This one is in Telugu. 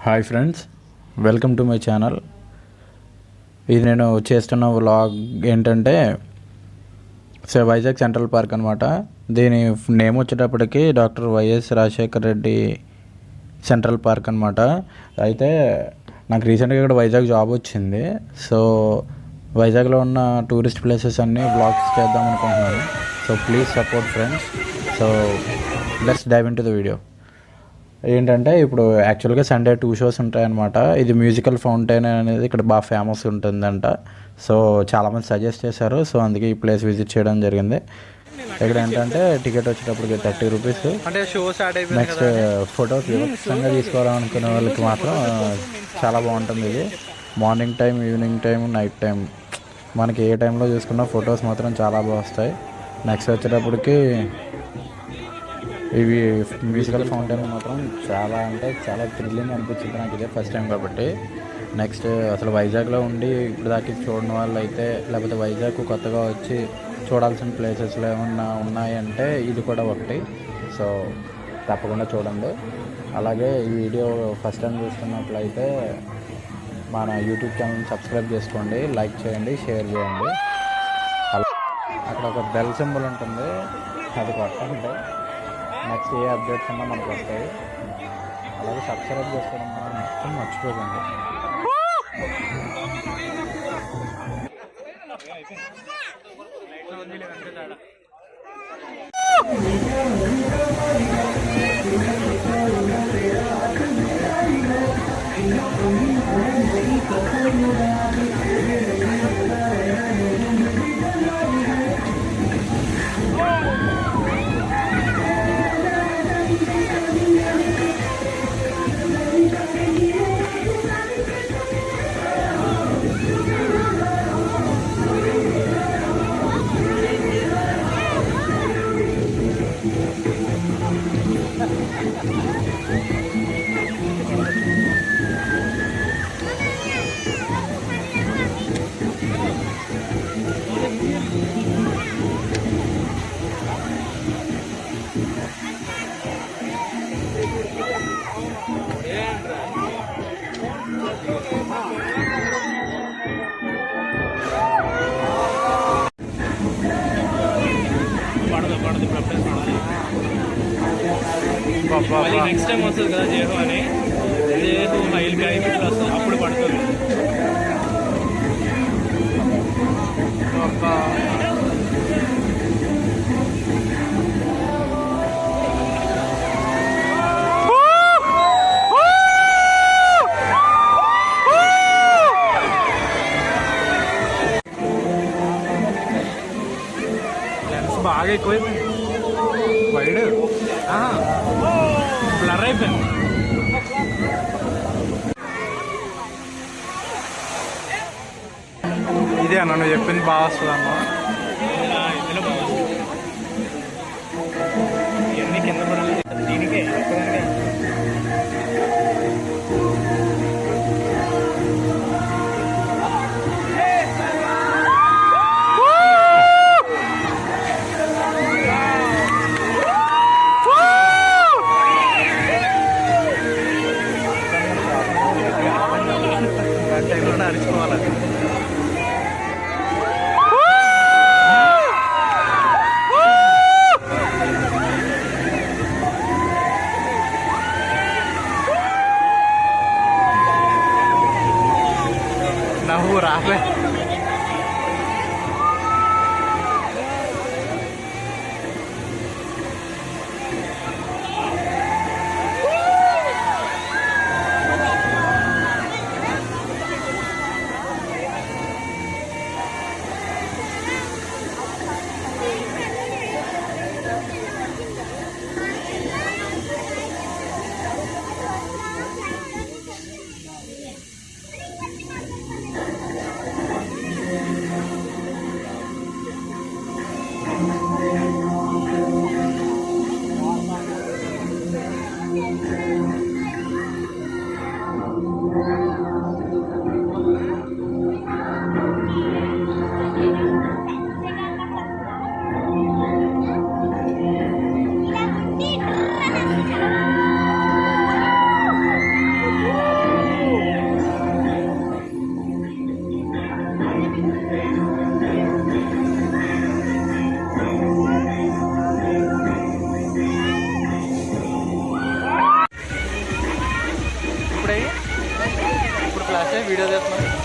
Hi friends, welcome to my channel. ఇది నేను చేస్తున్న వ్లాగ్ ఏంటంటే వైజాగ్ సెంట్రల్ పార్క్ అనమాట. దీని నేమ్ వచ్చేటప్పటికి doctor YS Rajasekhara Reddy central park అనమాట. అయితే నాకు రీసెంట్గా ఇక్కడ వైజాగ్ జాబ్ వచ్చింది. సో వైజాగ్లో ఉన్న టూరిస్ట్ ప్లేసెస్ అన్నీ బ్లాగ్స్ చేద్దాం అనుకుంటున్నాను. So please support friends. So let's dive in to the video. ఏంటంటే ఇప్పుడు యాక్చువల్గా సండే 2 షోస్ ఉంటాయన్నమాట. ఇది మ్యూజికల్ ఫౌంటైన్ అనేది ఇక్కడ బాగా ఫేమస్ ఉంటుందంట. సో చాలామంది సజెస్ట్ చేశారు. సో అందుకే ఈ ప్లేస్ విజిట్ చేయడం జరిగింది. ఇక్కడ ఏంటంటే టికెట్ వచ్చేటప్పటికి 30 రూపీస్. నెక్స్ట్ ఫొటోస్ వివక్షంగా తీసుకోవాలనుకునే వాళ్ళకి మాత్రం చాలా బాగుంటుంది. ఇది morning time, evening time, night time మనకి ఏ టైంలో చూసుకున్నా ఫొటోస్ మాత్రం చాలా బాగా వస్తాయి. నెక్స్ట్ వచ్చేటప్పటికి ఇవి మ్యూజికల్ ఫౌంటైన్ మాత్రం చాలా అంటే చాలా థ్రిల్లింగ్ అనిపించింది నాకు, ఇదే ఫస్ట్ టైం కాబట్టి. నెక్స్ట్ అసలు వైజాగ్లో ఉండి ఇప్పుడు దాకా చూడని వాళ్ళు అయితే, లేకపోతే వైజాగ్ కొత్తగా వచ్చి చూడాల్సిన ప్లేసెస్లో ఏమన్నా ఉన్నాయంటే ఇది కూడా ఒకటి. సో తప్పకుండా చూడండి. అలాగే ఈ వీడియో ఫస్ట్ టైం చూస్తున్నట్లయితే మన యూట్యూబ్ ఛానల్ని సబ్స్క్రైబ్ చేసుకోండి, లైక్ చేయండి, షేర్ చేయండి. అక్కడ ఒక బెల్ సింబల్ ఉంటుంది, అది కొట్టండి. నెక్స్ట్ ఏ అప్డేట్స్ ఉన్నా మనకు వస్తాయి. అలాగే సబ్స్క్రైబ్ చేసుకోవడం మొత్తం మర్చిపోకండి. నెక్స్ట్ టైం వస్తుంది కదా జేహు అని, జేహు హైల్ క్యారీ వస్తుంది, అప్పుడు పడుతుంది. లెన్స్ బాగా ఎక్కువైపోయింది, వైడ్ బ్లర్ అయిపోయింది. ఇదే అన్న నువ్వు చెప్పింది బాగా వస్తుంది అమ్మా. ఇందులో బాగా వస్తుంది. ఇవన్నీ కింద పడాలి దీనికే. అరుచుకోవాలి. నవ్వు రాలే. వీడియో తీస్తున్నాం.